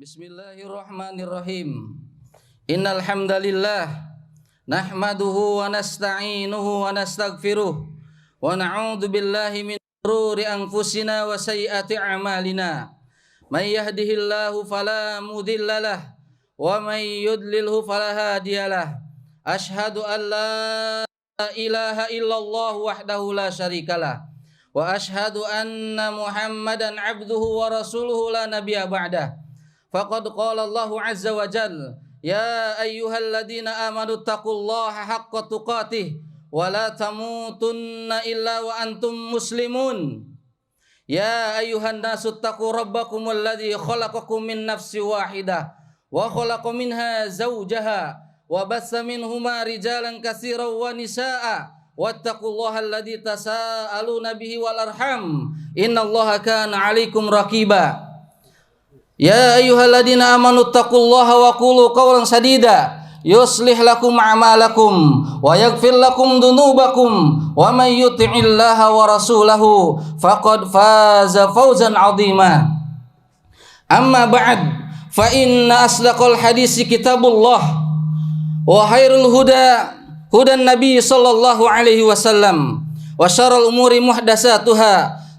Bismillahirrahmanirrahim. Innal hamdalillah nahmaduhu wa nasta'inuhu wa nastaghfiruh wa na'udzu billahi min shururi anfusina wa sayyiati a'malina. May yahdihillahu fala mudhillalah wa may yudlilhu fala hadiyalah. Asyhadu an la ilaha illallah wahdahu la syarikalah wa asyhadu anna Muhammadan abduhu wa rasuluhu la nabiyya ba'dah. Faqad qala Allahu azza wa jalla ya ayyuhalladzina amanu taqullaha haqqa tuqatih wa la tamutunna illa wa antum muslimun. Ya ayyuhan nasu taqu rabbakumul ladzi khalaqakum min nafsin wahidah wa khalaqa minha zawjaha wa bassa minhuma rijalan katsiran wa nisaa'a wattaqullaha alladzi tasaaluna bihi wal arham innallaha kana 'alaikum raqiba. Ya ayyuhalladzina amanu taqullaha wa qulu qawlan sadida yuslih lakum a'malakum wa yaghfir lakum dhunubakum wa may yuti'illaha wa rasulahu faqad faza fawzan 'azima. Amma ba'd, fa inna asdaqal hadisi kitabullah wa khairul huda hudan nabiy sallallahu alaihi wasallam wa syarrul umuri muhdatsatuha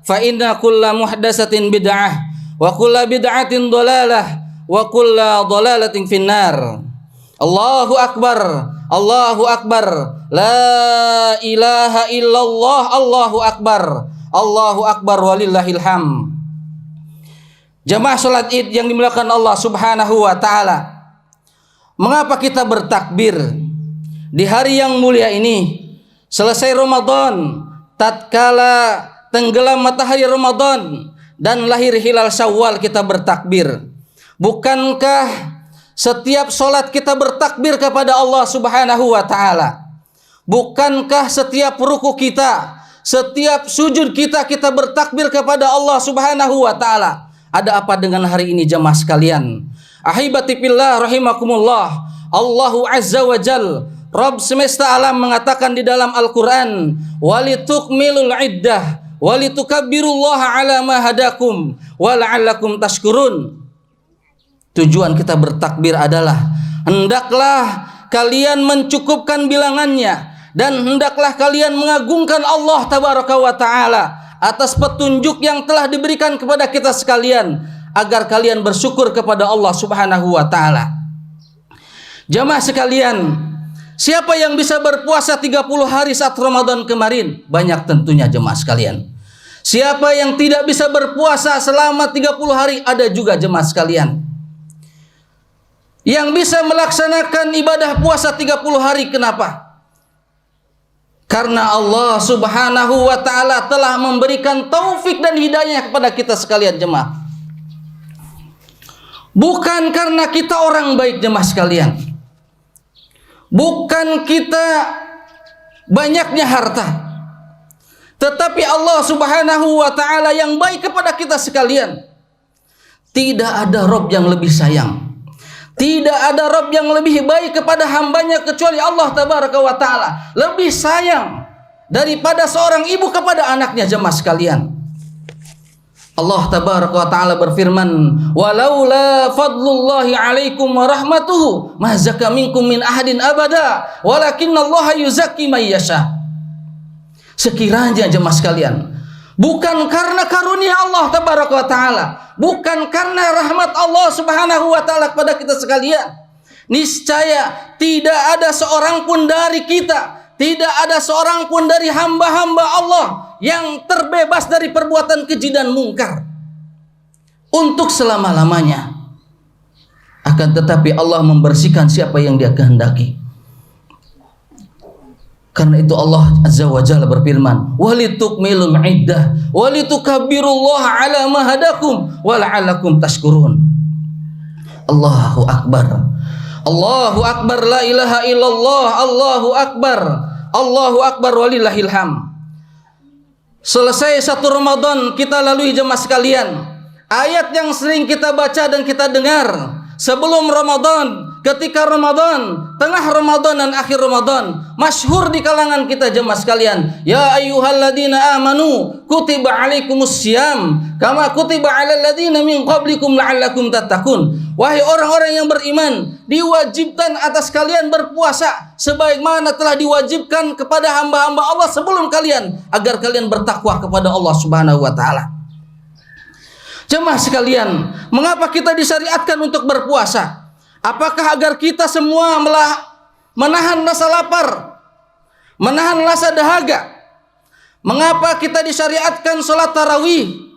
fa inna kulla muhdatsatin bid'ah wa kulla bid'atin dhalalah wa kulla dhalalatin finnar. Allahu akbar, Allahu akbar, la ilaha illallah, Allahu akbar walillahil ham. Jamaah salat Id yang dimuliakan Allah Subhanahu wa taala. Mengapa kita bertakbir di hari yang mulia ini? Selesai Ramadan, tatkala tenggelam matahari Ramadan dan lahir hilal Syawal kita bertakbir. Bukankah setiap solat kita bertakbir kepada Allah Subhanahu wa taala? Bukankah setiap ruku kita, setiap sujud kita bertakbir kepada Allah Subhanahu wa taala? Ada apa dengan hari ini jamaah sekalian? Ahibati fillah rahimakumullah. Allahu azza wa jal, Rabb semesta alam mengatakan di dalam Al-Qur'an, "Walitukmilul iddah walitukabbirullaha ala ma hadakum wa la'allakum tashkurun." Tujuan kita bertakbir adalah hendaklah kalian mencukupkan bilangannya dan hendaklah kalian mengagungkan Allah tabaraka wa taala atas petunjuk yang telah diberikan kepada kita sekalian agar kalian bersyukur kepada Allah Subhanahu wa taala. Jamaah sekalian, siapa yang bisa berpuasa 30 hari saat Ramadan kemarin? Banyak tentunya jemaah sekalian. Siapa yang tidak bisa berpuasa selama 30 hari? Ada juga jemaah sekalian. Yang bisa melaksanakan ibadah puasa 30 hari, kenapa? Karena Allah Subhanahu wa ta'ala telah memberikan taufik dan hidayah kepada kita sekalian jemaah. Bukan karena kita orang baik jemaah sekalian. Bukan kita banyaknya harta, tetapi Allah Subhanahu wa ta'ala yang baik kepada kita sekalian. Tidak ada Rabb yang lebih sayang, tidak ada Rabb yang lebih baik kepada hambanya kecuali Allah tabaraka wa ta'ala. Lebih sayang daripada seorang ibu kepada anaknya jemaah sekalian. Allah tabaraka wa ta'ala berfirman, walaula fadlullahi alaikum wa rahmatuhu ma zaka minkum min ahadin abada walakinallaha yuzakki may yasha. Sekiranya jemaah sekalian, bukan karena karunia Allah tabaraka wa ta'ala, bukan karena rahmat Allah Subhanahu wa ta'ala kepada kita sekalian, niscaya tidak ada seorang pun dari kita, tidak ada seorang pun dari hamba-hamba Allah yang terbebas dari perbuatan keji dan mungkar untuk selama-lamanya. Akan tetapi Allah membersihkan siapa yang Dia kehendaki. Karena itu Allah azza wa jalla berfirman, walitukmilul iddah walitukabbirullaha ala ma hadakum wa la'allakum tashkurun. Allahu akbar, Allahu akbar, la ilaha illallah, Allahu akbar, Allahu akbar walillahil ham. Selesai satu Ramadan kita lalui jemaah sekalian. Ayat yang sering kita baca dan kita dengar sebelum Ramadan, ketika Ramadan, tengah Ramadan dan akhir Ramadan, masyhur di kalangan kita jemaah sekalian. Ya ayyuhalladzina amanu kutiba alaikumus syiyam kama kutiba alal ladzina min qablikum la'allakum tattaqun. wahai orang-orang yang beriman, diwajibkan atas kalian berpuasa sebagaimana telah diwajibkan kepada hamba-hamba Allah sebelum kalian, agar kalian bertakwa kepada Allah Subhanahu wa taala. Jemaah sekalian, mengapa kita disyariatkan untuk berpuasa? Apakah agar kita semua menahan rasa lapar, menahan rasa dahaga? Mengapa kita disyariatkan sholat tarawih?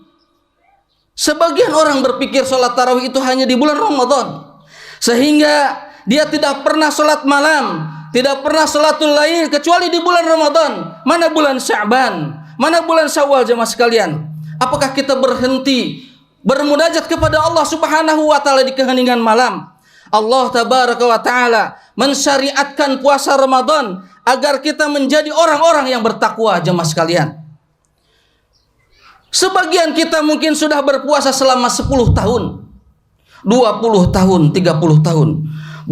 Sebagian orang berpikir sholat tarawih itu hanya di bulan Ramadan, sehingga dia tidak pernah sholat malam, tidak pernah sholatul lail kecuali di bulan Ramadan. Mana bulan Sya'ban, mana bulan Syawal jemaah sekalian? Apakah kita berhenti bermunajat kepada Allah Subhanahu wa taala di keheningan malam? Allah tabaraka wa taala mensyariatkan puasa Ramadan agar kita menjadi orang-orang yang bertakwa jemaah sekalian. Sebagian kita mungkin sudah berpuasa selama 10 tahun, 20 tahun, 30 tahun.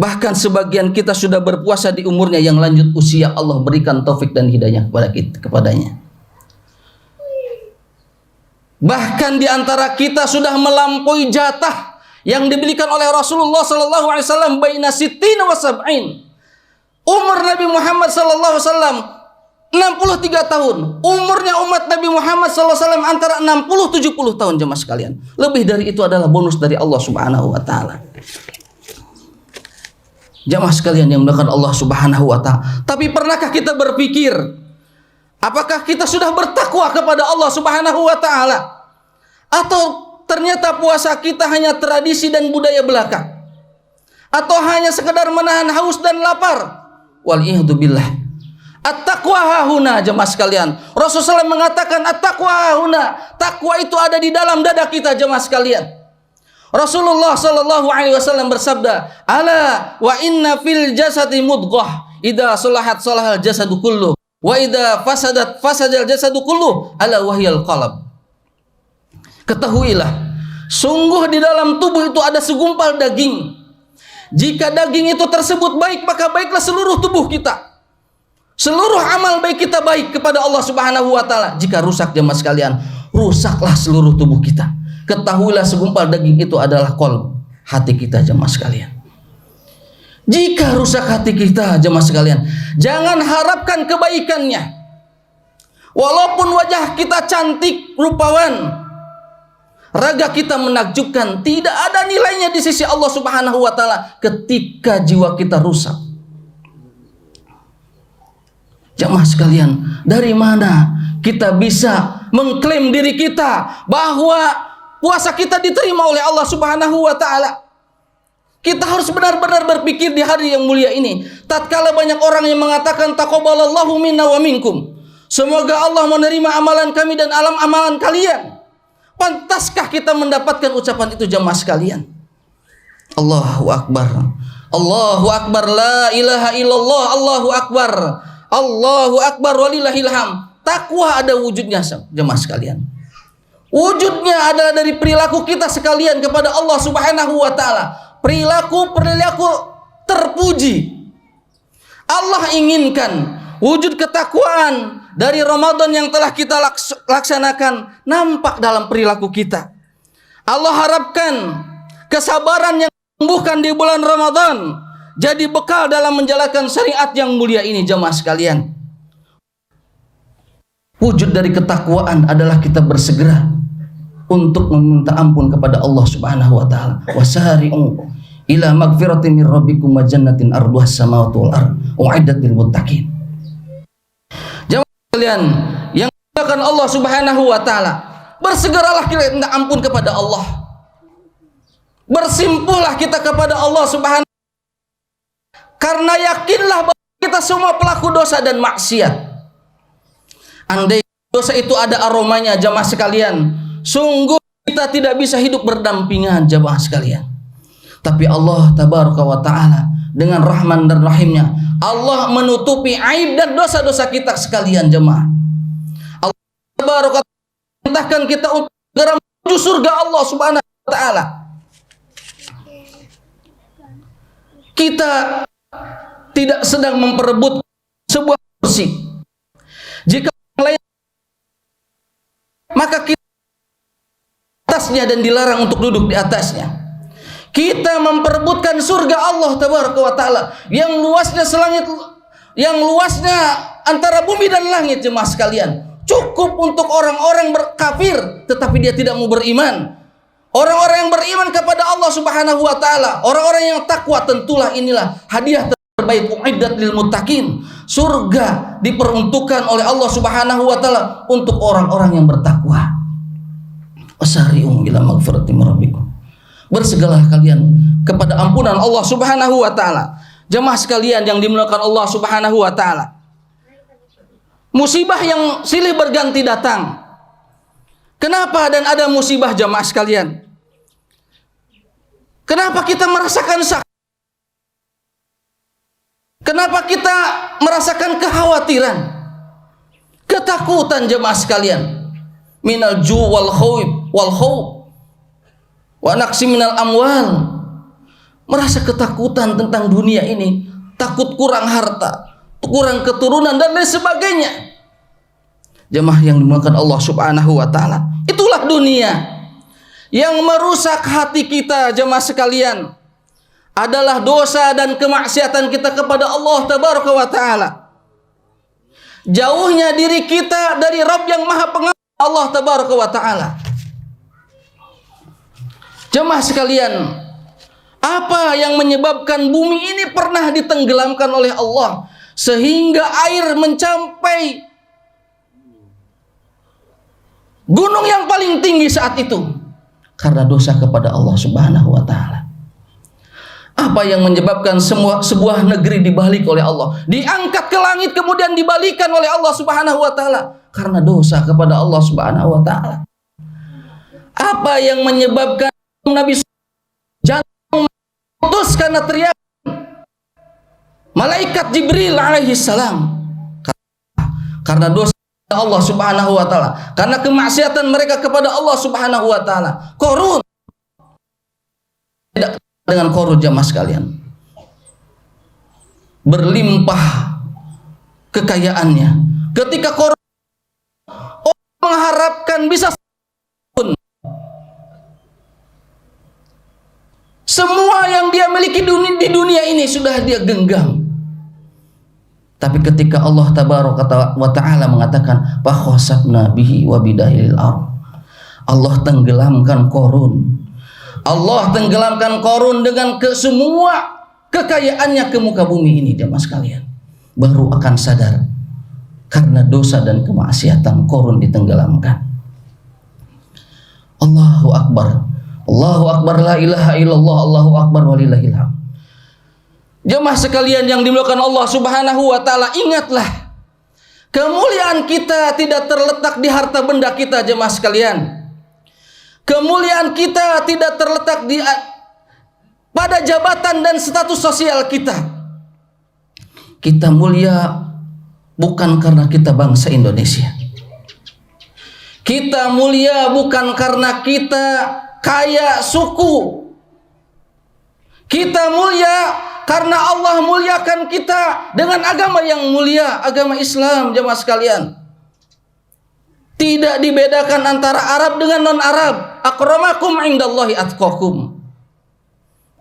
Bahkan sebagian kita sudah berpuasa di umurnya yang lanjut usia. Allah berikan taufik dan hidayah kepadanya. Bahkan di antara kita sudah melampaui jatah yang diberikan oleh Rasulullah sallallahu alaihi wasallam baina sittina wa sab'in. Umur Nabi Muhammad sallallahu alaihi wasallam 63 tahun. Umurnya umat Nabi Muhammad sallallahu alaihi wasallam antara 60-70 tahun jemaah sekalian. Lebih dari itu adalah bonus dari Allah Subhanahu wa taala. Jemaah sekalian yang dimuliakan Allah Subhanahu wa taala. Tapi pernahkah kita berpikir, apakah kita sudah bertakwa kepada Allah Subhanahu wa taala? Atau ternyata puasa kita hanya tradisi dan budaya belaka? Atau hanya sekedar menahan haus dan lapar? Wal'iyadu billah. At-taqwa hahuna jemaah sekalian. Rasulullah SAW mengatakan at-taqwa hahuna. Takwa itu ada di dalam dada kita jemaah sekalian. Rasulullah sallallahu alaihi wasallam bersabda, "Ala wa inna fil jasadi mudghah, idza salahat salahal jasadu kullu, wa idza fasadat fasadal jasadu kullu, ala wahyal qalb." Ketahuilah, sungguh di dalam tubuh itu ada segumpal daging. Jika daging itu tersebut baik, maka baiklah seluruh tubuh kita. Seluruh amal baik kita baik kepada Allah Subhanahu wa taala. Jika rusak jemaah sekalian, rusaklah seluruh tubuh kita. Ketahuilah segumpal daging itu adalah qalb, hati kita jemaah sekalian. Jika rusak hati kita jemaah sekalian, jangan harapkan kebaikannya. Walaupun wajah kita cantik, rupawan, raga kita menakjubkan, tidak ada nilainya di sisi Allah Subhanahu wa taala ketika jiwa kita rusak. Jemaah sekalian, dari mana kita bisa mengklaim diri kita bahwa puasa kita diterima oleh Allah Subhanahu wa taala? Kita harus benar-benar berpikir di hari yang mulia ini. Tatkala banyak orang yang mengatakan taqabbalallahu minna wa minkum, semoga Allah menerima amalan kami dan amalan kalian. Pantaskah kita mendapatkan ucapan itu jemaah sekalian? Allahu akbar. Allahu akbar, la ilaha illallah, Allahu akbar. Allahu akbar walillahil hamd. Takwa ada wujudnya jemaah sekalian. Wujudnya adalah dari perilaku kita sekalian kepada Allah Subhanahu wa taala. Perilaku terpuji. Allah inginkan wujud ketakwaan dari Ramadan yang telah kita laksanakan nampak dalam perilaku kita. Allah harapkan kesabaran yang tumbuhkan di bulan Ramadan jadi bekal dalam menjalankan syariat yang mulia ini jemaah sekalian. Wujud dari ketakwaan adalah kita bersegera untuk meminta ampun kepada Allah Subhanahu wa taala. Wasari'u ila magfiratin min rabbikum wa jannatin arduhas samawati wal ardh u'iddat lil muttaqin. Jemaah sekalian yang dimuliakan Allah Subhanahu wa taala, bersegeralah kita minta ampun kepada Allah. Bersimpuhlah kita kepada Allah Subhanahu, karena yakinlah bahwa kita semua pelaku dosa dan maksiat. Andai dosa itu ada aromanya jemaah sekalian, sungguh kita tidak bisa hidup berdampingan jemaah sekalian. Tapi Allah tabaraka wa ta'ala dengan rahman dan rahimnya, Allah menutupi aib dan dosa-dosa kita sekalian jemaah. Allah tabaraka wa ta'ala perintahkan kita untuk segera menuju surga Allah Subhanahu wa ta'ala. Kita tidak sedang memperebut sebuah kursi. Jika lain, maka kita atasnya dan dilarang untuk duduk di atasnya. Kita memperebutkan surga Allah tabaraka wa taala yang luasnya selangit, yang luasnya antara bumi dan langit, jemaah sekalian. Cukup untuk orang-orang berkafir tetapi dia tidak mau beriman. Orang-orang yang beriman kepada Allah Subhanahu wa taala, orang-orang yang takwa, tentulah inilah hadiah terbaik uiddat lil muttaqin. Surga diperuntukkan oleh Allah Subhanahu wa taala untuk orang-orang yang bertakwa. Wasari'u ila maghfirati rabbikum. Bersegeralah kalian kepada ampunan Allah Subhanahu wa taala. Jemaah sekalian yang dimuliakan Allah Subhanahu wa taala. Musibah yang silih berganti datang. Kenapa dan ada musibah, jemaah sekalian? Kenapa kita merasakan sakit? Kenapa kita merasakan kekhawatiran, ketakutan, jemaah sekalian? Minal ju' wal khawf wa naqsi minal amwal. Merasa ketakutan tentang dunia ini, takut kurang harta, kurang keturunan dan lain sebagainya. Jemaah yang dimuliakan Allah Subhanahu wa taala, itulah dunia yang merusak hati kita, jemaah sekalian, adalah dosa dan kemaksiatan kita kepada Allah tabaraka wa taala. Jauhnya diri kita dari Rabb yang Maha Pengampun, Allah tabaraka wa taala. Jemaah sekalian, apa yang menyebabkan bumi ini pernah ditenggelamkan oleh Allah sehingga air mencapai gunung yang paling tinggi saat itu? Karena dosa kepada Allah Subhanahu wa taala. Apa yang menyebabkan sebuah negeri dibalik oleh Allah, diangkat ke langit kemudian dibalikan oleh Allah Subhanahu wa taala? Karena dosa kepada Allah Subhanahu wa taala. Apa yang menyebabkan Nabi jantung putus karena teriak malaikat Jibril alaihi salam? Karena dosa Allah Subhanahu wa taala, karena kemaksiatan mereka kepada Allah Subhanahu wa taala. Korun, tidak dengan korun, jamaah sekalian, berlimpah kekayaannya. Ketika korun, orang mengharapkan bisa semua yang dia miliki di dunia ini sudah dia genggam. Tapi ketika Allah tabaraka wa ta'ala mengatakan fakhasafna bihi wa bidahil ardh, Allah tenggelamkan Korun. Allah tenggelamkan Korun dengan semua kekayaannya ke muka bumi ini, jemaah sekalian. Baru akan sadar karena dosa dan kemaksiatan Korun ditenggelamkan. Allahu akbar. Allahu akbar, la ilaha illallah, Allahu akbar walillahil hamd. Jemaah sekalian yang dimuliakan Allah Subhanahu wa taala, ingatlah kemuliaan kita tidak terletak di harta benda kita, jemaah sekalian. Kemuliaan kita tidak terletak pada jabatan dan status sosial kita. Kita mulia bukan karena kita bangsa Indonesia. Kita mulia bukan karena kita kaya suku. Kita mulia karena Allah muliakan kita dengan agama yang mulia, agama Islam, jemaah sekalian. Tidak dibedakan antara Arab dengan non-Arab. Akramakum indallahi atqakum.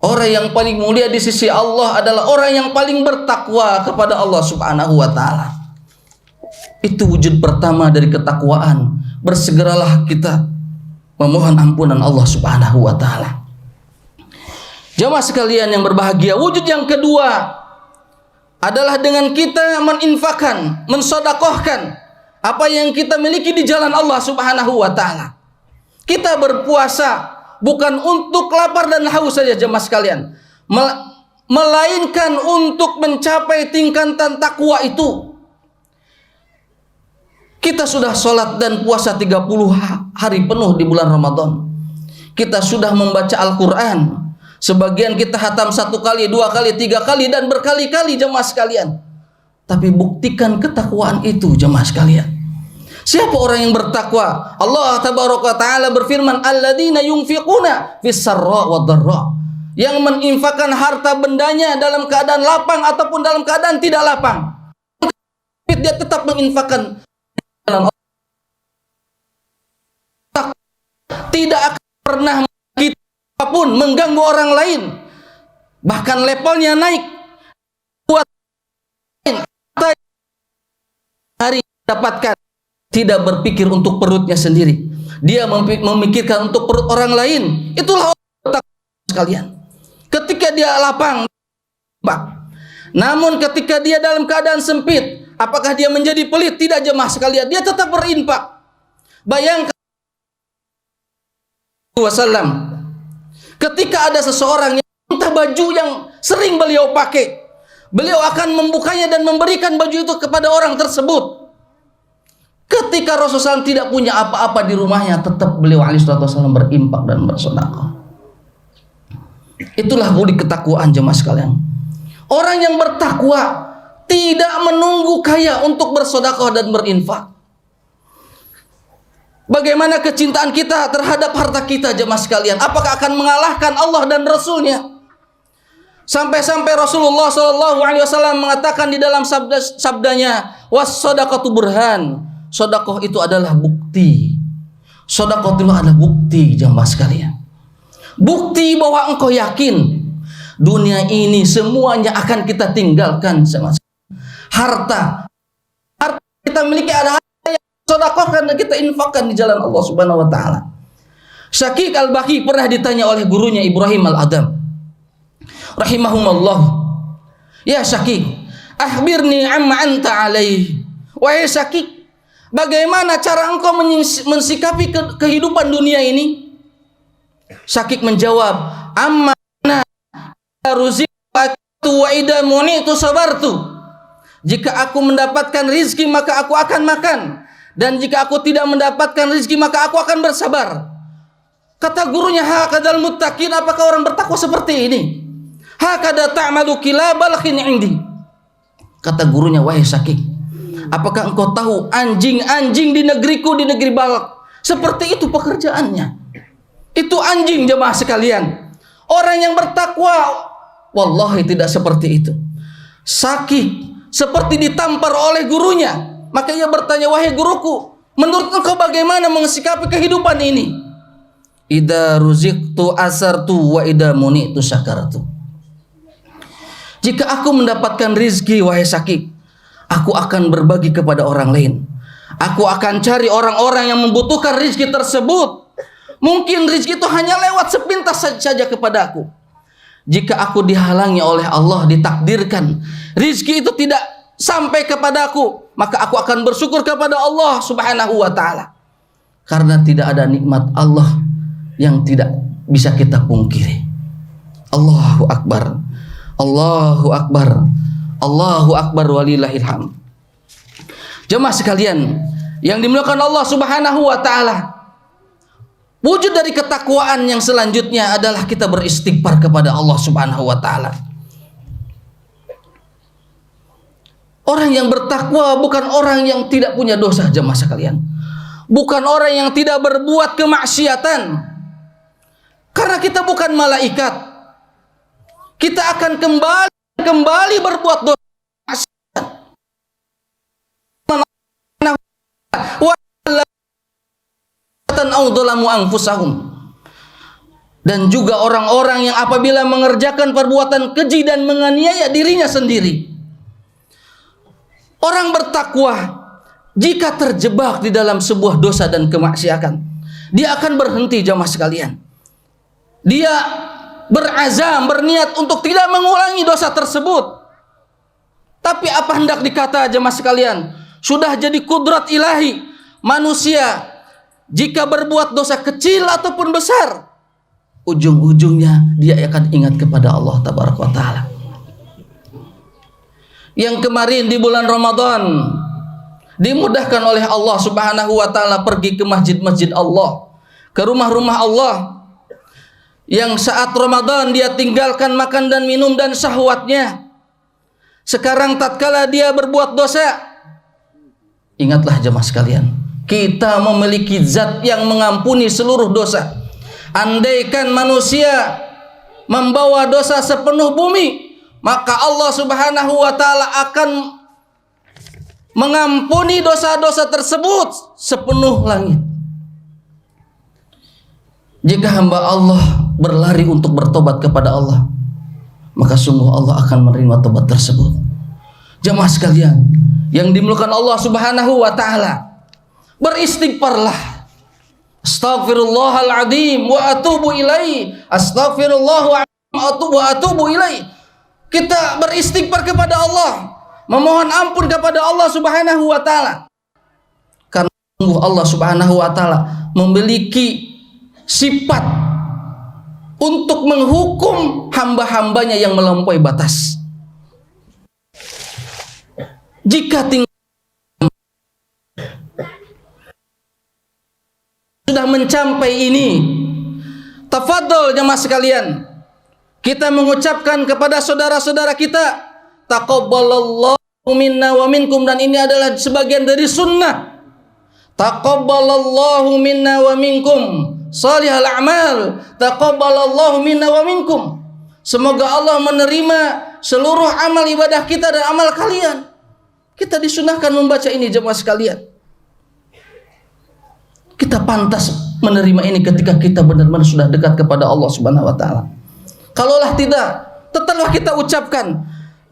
Orang yang paling mulia di sisi Allah adalah orang yang paling bertakwa kepada Allah Subhanahu wa taala. Itu wujud pertama dari ketakwaan. Bersegeralah kita memohon ampunan Allah Subhanahu wa taala. Jemaah sekalian yang berbahagia, wujud yang kedua adalah dengan kita meninfakkan, mensodakohkan apa yang kita miliki di jalan Allah Subhanahu wa taala. Kita berpuasa bukan untuk lapar dan haus saja, jemaah sekalian, melainkan untuk mencapai tingkatan takwa itu. Kita sudah sholat dan puasa 30 hari penuh di bulan Ramadan. Kita sudah membaca Al-Quran. Sebagian kita hatam 1 kali, 2 kali, 3 kali dan berkali-kali, jemaah sekalian. Tapi buktikan ketakwaan itu, jemaah sekalian. Siapa orang yang bertakwa? Allah tabaraka taala berfirman, alladzina yunfiquna fis sarra wad dharra, yang menginfakkan harta bendanya dalam keadaan lapang ataupun dalam keadaan tidak lapang. Dia tetap menginfakkan dalam Allah. Tidak akan pernah kita apapun mengganggu orang lain, bahkan levelnya naik, buat hari dapatkan, tidak berpikir untuk perutnya sendiri, dia memikirkan untuk perut orang lain. Itulah orang sekalian. Ketika dia lapang, namun ketika dia dalam keadaan sempit, apakah dia menjadi pelit? Tidak jemaah sekalian, dia tetap berinfak. Bayangkan wasallam, ketika ada seseorang yang minta baju yang sering beliau pakai, beliau akan membukanya dan memberikan baju itu kepada orang tersebut. Ketika Rasulullah SAW tidak punya apa-apa di rumahnya, tetap beliau alaihissalam berimpak dan bersedekah. Itulah budi ketakwaan jemaah sekalian. Orang yang bertakwa tidak menunggu kaya untuk bersedekah dan berinfak. Bagaimana kecintaan kita terhadap harta kita jemaah sekalian? Apakah akan mengalahkan Allah dan Rasulnya? Sampai-sampai Rasulullah SAW mengatakan di dalam sabdanya, was-shadaqatu burhan. Sedekah itu adalah bukti. Sedekah itu adalah bukti jemaah sekalian. Bukti bahwa engkau yakin dunia ini semuanya akan kita tinggalkan sama harta kita miliki, ada harta yang sedekahkan dan kita infakkan di jalan Allah Subhanahu wa taala. Syakik Al-Baqi pernah ditanya oleh gurunya Ibrahim Al-Adham rahimahumullah, "Ya Syakik, akhbirni amma anta alaihi." Wahai Syakik, bagaimana cara engkau mensikapi kehidupan dunia ini? Syakik menjawab, "Amma ruziqtu wa idza muni'tu sabartu." Jika aku mendapatkan rizki maka aku akan makan, dan jika aku tidak mendapatkan rizki maka aku akan bersabar. Kata gurunya, hakadzal muttaqin, apakah orang bertakwa seperti ini? Hakadza ta'malu kilabal khin indi. Kata gurunya, wahai Syakik, apakah engkau tahu anjing-anjing di negeriku, di negeri Balak, seperti itu pekerjaannya. Itu anjing jemaah sekalian. Orang yang bertakwa wallahi tidak seperti itu. Syakik seperti ditampar oleh gurunya, maka ia bertanya, wahai guruku, menurut engkau bagaimana mensikapi kehidupan ini? Idza ruziqtu asartu wa idza muni'tu syakartu. Jika aku mendapatkan rizki, wahai Syakik, aku akan berbagi kepada orang lain. Aku akan cari orang-orang yang membutuhkan rizki tersebut. Mungkin rizki itu hanya lewat sepintas saja kepada aku. Jika aku dihalangi oleh Allah, ditakdirkan rizki itu tidak sampai kepadaku, maka aku akan bersyukur kepada Allah Subhanahu wa ta'ala. Karena tidak ada nikmat Allah yang tidak bisa kita pungkiri. Allahu Akbar, Allahu Akbar, Allahu Akbar walillahil hamd. Jemaah sekalian yang dimuliakan Allah Subhanahu wa ta'ala, wujud dari ketakwaan yang selanjutnya adalah kita beristighfar kepada Allah Subhanahu wa ta'ala. Orang yang bertakwa bukan orang yang tidak punya dosa jemaah sekalian. Bukan orang yang tidak berbuat kemaksiatan. Karena kita bukan malaikat. Kita akan kembali berbuat dosa. Dan juga orang-orang yang apabila mengerjakan perbuatan keji dan menganiaya dirinya sendiri. Orang bertakwa jika terjebak di dalam sebuah dosa dan kemaksiatan, dia akan berhenti jamaah sekalian. Dia berazam, berniat untuk tidak mengulangi dosa tersebut. Tapi apa hendak dikata jamaah sekalian? Sudah jadi kudrat ilahi manusia, jika berbuat dosa kecil ataupun besar, ujung-ujungnya dia akan ingat kepada Allah Tabaraka wa Ta'ala. Yang kemarin di bulan Ramadan dimudahkan oleh Allah Subhanahu wa Ta'ala pergi ke masjid-masjid Allah, ke rumah-rumah Allah. Yang saat Ramadan dia tinggalkan makan dan minum dan syahwatnya. Sekarang tatkala dia berbuat dosa, ingatlah jemaah sekalian, kita memiliki zat yang mengampuni seluruh dosa. Andaikan manusia membawa dosa sepenuh bumi, maka Allah Subhanahu wa Ta'ala akan mengampuni dosa-dosa tersebut sepenuh langit. Jika hamba Allah berlari untuk bertobat kepada Allah, maka sungguh Allah akan menerima tobat tersebut. Jemaah sekalian yang dimuliakan Allah Subhanahu wa taala, beristighfarlah. Astaghfirullahaladzim wa atubu ilaih. Astaghfirullah wa atubu ilaih. Kita beristighfar kepada Allah, memohon ampun kepada Allah Subhanahu wa taala. Karena sungguh Allah Subhanahu wa taala memiliki sifat untuk menghukum hamba-hambanya yang melampaui batas. Jika sudah mencapai ini, tafadhol jemaah sekalian, kita mengucapkan kepada saudara-saudara kita, taqabbalallahu minna wa minkum, dan ini adalah sebagian dari sunnah. Taqabbalallahu minna wa minkum salihal a'mal, taqabbalallahu minna wa minkum. Semoga Allah menerima seluruh amal ibadah kita dan amal kalian. Kita disunahkan membaca ini jemaah sekalian. Kita pantas menerima ini ketika kita benar-benar sudah dekat kepada Allah Subhanahu wa taala. Kalaulah tidak, tetaplah kita ucapkan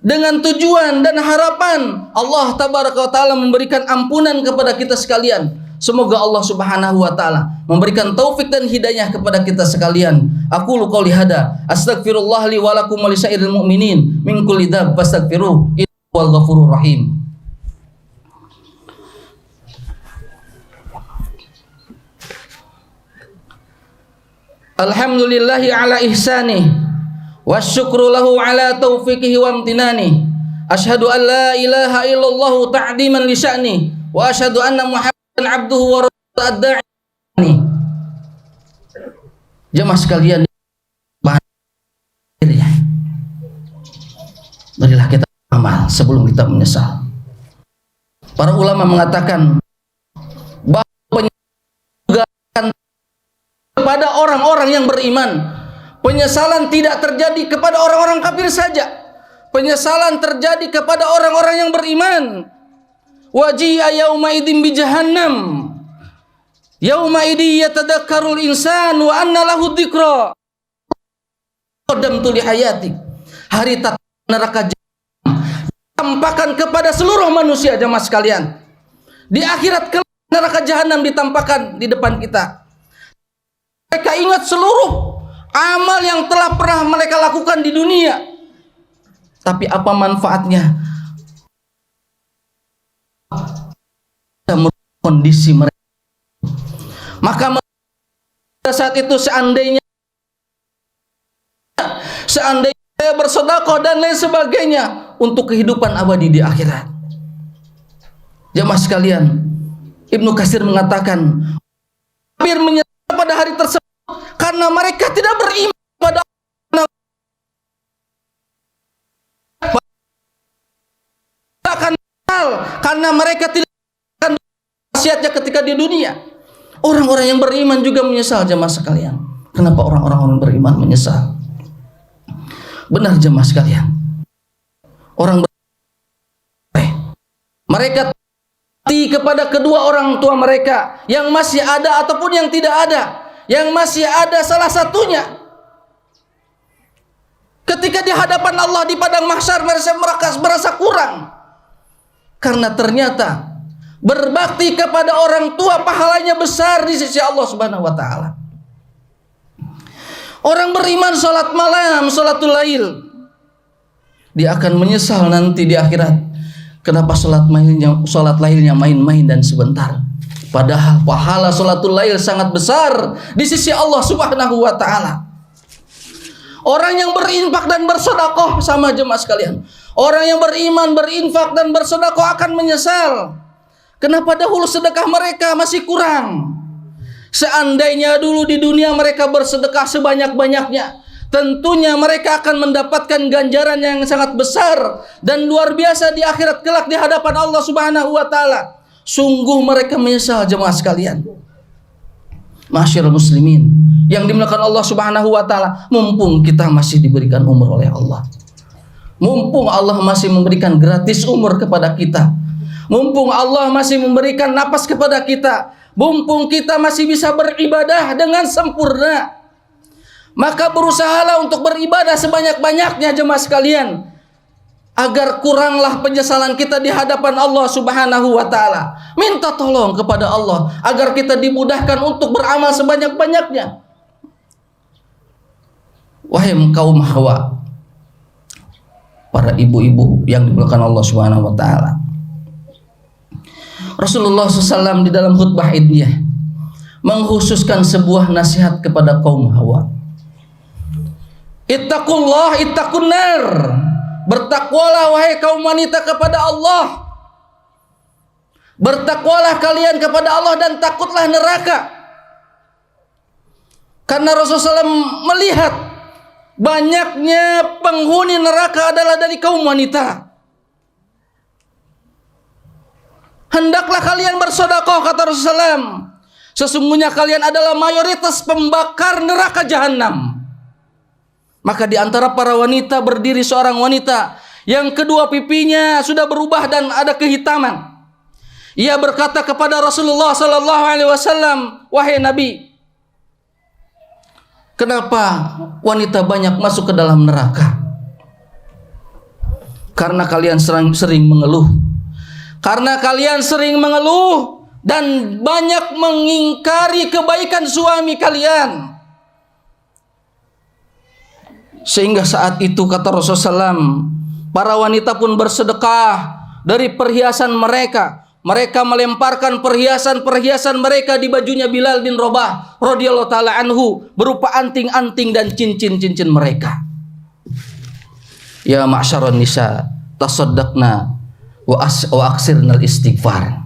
dengan tujuan dan harapan Allah tabaraka wa taala memberikan ampunan kepada kita sekalian. Semoga Allah Subhanahu wa taala memberikan taufik dan hidayah kepada kita sekalian. Aqulu qouli hada, astaghfirullah li wa lakum wa lisairil mu'minin min kulli dzamb fastaghfiruh, innahu wal ghafurur rahim. Alhamdulillahi ala ihsanih wasyukru lahu ala taufiqihi wa amtinani. Asyhadu an la ilaha illallah ta'diman li sya'ni wa asyhadu anna Muhammadan abduhu wa rasuluhu ad-da'i. Jemaah sekalian, marilah kita amal sebelum kita menyesal. Para ulama mengatakan bahwa kepada orang-orang yang beriman, penyesalan tidak terjadi kepada orang-orang kafir saja. Penyesalan terjadi kepada orang-orang yang beriman. Waji'a yauma idzin bi jahannam. Yauma idzi yatadakkarul insan wa anna lahu dzikra. Qadamtu li hayati. Hari neraka jahannam ditampakkan kepada seluruh manusia jemaah sekalian. Di akhirat neraka jahannam ditampakkan di depan kita. Mereka ingat seluruh amal yang telah pernah mereka lakukan di dunia. Tapi apa manfaatnya? Kondisi mereka. Maka pada saat itu seandainya saya bersedekah dan lain sebagainya untuk kehidupan abadi di akhirat. Jemaah sekalian, Ibnu Katsir mengatakan, hampir menyesal pada hari tersebut karena mereka tidak beriman pada Allah, akan karena mereka tidak akan wasiatnya ketika di dunia. Orang-orang yang beriman juga menyesal jemaah sekalian. Kenapa orang-orang beriman menyesal? Benar jemaah sekalian, orang mereka kepada kedua orang tua mereka yang masih ada ataupun yang tidak ada. Yang masih ada salah satunya, ketika di hadapan Allah di padang mahsyar mereka merasa kurang, karena ternyata berbakti kepada orang tua pahalanya besar di sisi Allah Subhanahu wa taala. Orang beriman salat malam, salatul lail, dia akan menyesal nanti di akhirat. Kenapa salat lailnya main-main dan sebentar? Padahal pahala salatul lail sangat besar di sisi Allah Subhanahu wa taala. Orang yang berinfak dan bersedekah sama jemaah sekalian. Orang yang beriman, berinfak dan bersedekah akan menyesal. Kenapa dahulu sedekah mereka masih kurang? Seandainya dulu di dunia mereka bersedekah sebanyak-banyaknya, tentunya mereka akan mendapatkan ganjaran yang sangat besar dan luar biasa di akhirat kelak di hadapan Allah Subhanahu wa taala. Sungguh mereka menyesal jemaah sekalian. Masyarul muslimin yang dimuliakan Allah Subhanahu wa taala, mumpung kita masih diberikan umur oleh Allah. Mumpung Allah masih memberikan gratis umur kepada kita. Mumpung Allah masih memberikan napas kepada kita. Mumpung kita masih bisa beribadah dengan sempurna. Maka berusahalah untuk beribadah sebanyak-banyaknya jemaah sekalian, agar kuranglah penyesalan kita di hadapan Allah Subhanahu wa taala. Minta tolong kepada Allah agar kita dimudahkan untuk beramal sebanyak-banyaknya. Wahai kaum Hawa, para ibu-ibu yang dimuliakan Allah Subhanahu wa taala. Rasulullah SAW di dalam khutbah Idnya mengkhususkan sebuah nasihat kepada kaum Hawa. Ittaqullah ittaqun nar. Bertakwalah wahai kaum wanita kepada Allah. Bertakwalah kalian kepada Allah dan takutlah neraka. Karena Rasulullah SAW melihat banyaknya penghuni neraka adalah dari kaum wanita. Hendaklah kalian bersedekah, kata Rasulullah SAW. Sesungguhnya kalian adalah mayoritas pembakar neraka jahanam. Maka di antara para wanita berdiri seorang wanita yang kedua pipinya sudah berubah dan ada kehitaman. Ia berkata kepada Rasulullah sallallahu alaihi wasallam, "Wahai Nabi, kenapa wanita banyak masuk ke dalam neraka?" Karena kalian sering mengeluh. Karena kalian sering mengeluh dan banyak mengingkari kebaikan suami kalian. Sehingga saat itu kata Rasulullah SAW, para wanita pun bersedekah dari perhiasan mereka. Mereka melemparkan perhiasan-perhiasan mereka di bajunya Bilal bin Rabah radhiyallahu taala anhu, berupa anting-anting dan cincin-cincin mereka. Ya ma'syaron nisa, tasaddaqna wa aksirnal istighfar.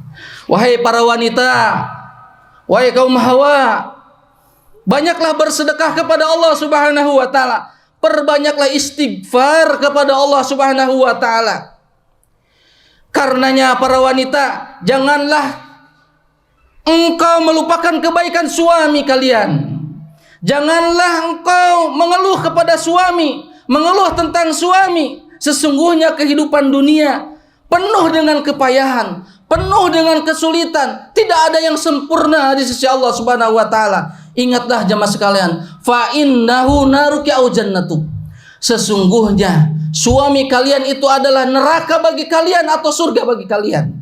Wahai para wanita, wahai kaum Hawa, banyaklah bersedekah kepada Allah Subhanahu wa taala. Perbanyaklah istighfar kepada Allah Subhanahu wa taala. Karenanya para wanita, janganlah engkau melupakan kebaikan suami kalian. Janganlah engkau mengeluh kepada suami, mengeluh tentang suami. Sesungguhnya kehidupan dunia penuh dengan kepayahan, penuh dengan kesulitan. Tidak ada yang sempurna di sisi Allah Subhanahu wa taala. Ingatlah jemaah sekalian, fa innahu naruki au jannatu. Sesungguhnya suami kalian itu adalah neraka bagi kalian atau surga bagi kalian.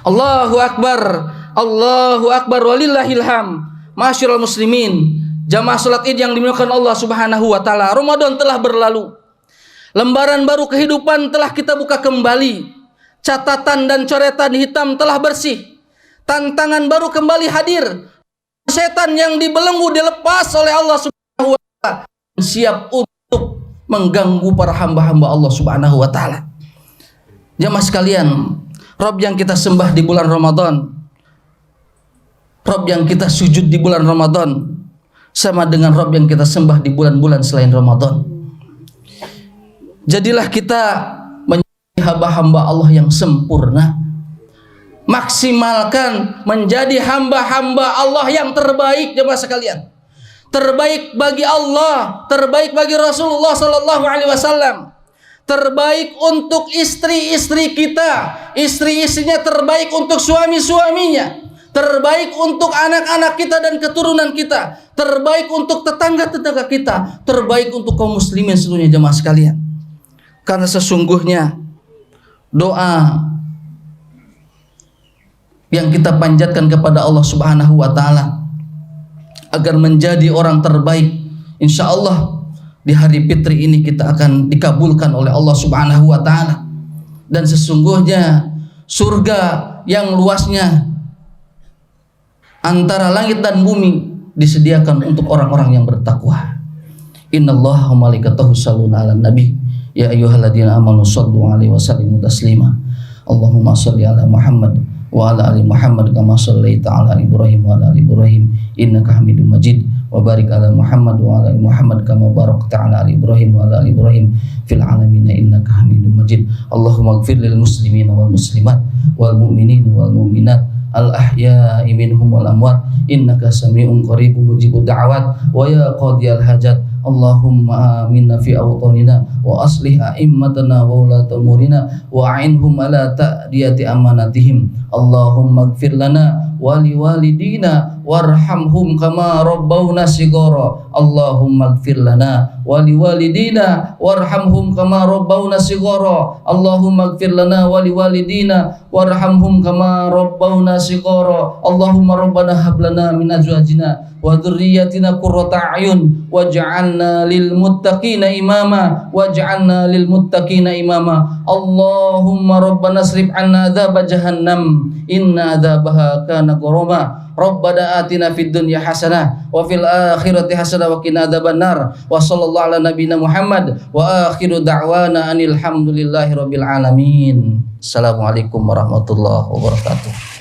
Allahu akbar, Allahu akbar, walillahil ham. Masyiral muslimin, jamaah salat Id yang dimuliakan Allah Subhanahu wa taala. Ramadan telah berlalu. Lembaran baru kehidupan telah kita buka kembali. Catatan dan coretan hitam telah bersih. Tantangan baru kembali hadir. Setan yang dibelenggu dilepas oleh Allah Subhanahu wa taala, siap untuk mengganggu para hamba-hamba Allah Subhanahu wa taala. Jamaah sekalian, Rabb yang kita sembah di bulan Ramadan, Rabb yang kita sujud di bulan Ramadan, sama dengan Rabb yang kita sembah di bulan-bulan selain Ramadan. Jadilah kita menjadi hamba-hamba Allah yang sempurna. Maksimalkan menjadi hamba-hamba Allah yang terbaik jemaah sekalian. Terbaik bagi Allah, terbaik bagi Rasulullah sallallahu alaihi wasallam. Terbaik untuk istri-istri kita, istri-istrinya terbaik untuk suami-suaminya. Terbaik untuk anak-anak kita dan keturunan kita. Terbaik untuk tetangga-tetangga kita. Terbaik untuk kaum muslimin seluruhnya jemaah sekalian. Karena sesungguhnya doa yang kita panjatkan kepada Allah Subhanahu wa taala agar menjadi orang terbaik, insya Allah di hari Fitri ini kita akan dikabulkan oleh Allah Subhanahu wa taala. Dan sesungguhnya surga yang luasnya antara langit dan bumi disediakan untuk orang-orang yang bertakwa. Innallaha wa malaikatahu yusholluna 'alan nabi ya ayyuhalladzina amanu shallu 'alaihi wa sallimu taslima. Allahumma shalli ala Muhammad wa ala ali Muhammad kama shallaita ala Ibrahim wa ala ali Ibrahim innaka Hamidum Majid, wa barik ala Muhammad wa ala ali Muhammad kama barakta ala ali Ibrahim wa ala ali Ibrahim fil alamin innaka Hamidum Majid. Allahumma ighfir lil muslimin wal muslimat wal mu'minin wal mu'minat al ahya'i minhum wal amwat innaka sami'un qaribun mujibud da'awat wa ya qadiyal hajat. Allahumma aminna fi awtanina wa aslih a'immatana wa ulata umurina wa a'inhum ala ta'diyati amanatihim. Allahumma ighfir lana wa liwalidina warhamhum kama rabbawna shighara. Allahumma ighfir lana wa liwalidina warhamhum kama rabbawna shighara. Allahumma ighfir lana wa liwalidina warhamhum kama rabbawna shighara. Allahumma rabbana hab lana min azwajina wa dzurriyyatina qurrata a'yun waj'alna lil muttaqina imama waj'alna lil muttaqina imama. Allahumma rabbana asrif 'anna adzab jahannam inna adzabaha kana gharama. Rabbana atina fid dunya hasanah wa fil akhirati hasanah wa qina adzabannar. Wa sallallahu ala nabiyyina Muhammad wa akhiru da'wana anil hamdulillahi rabbil alamin. Assalamualaikum warahmatullahi wabarakatuh.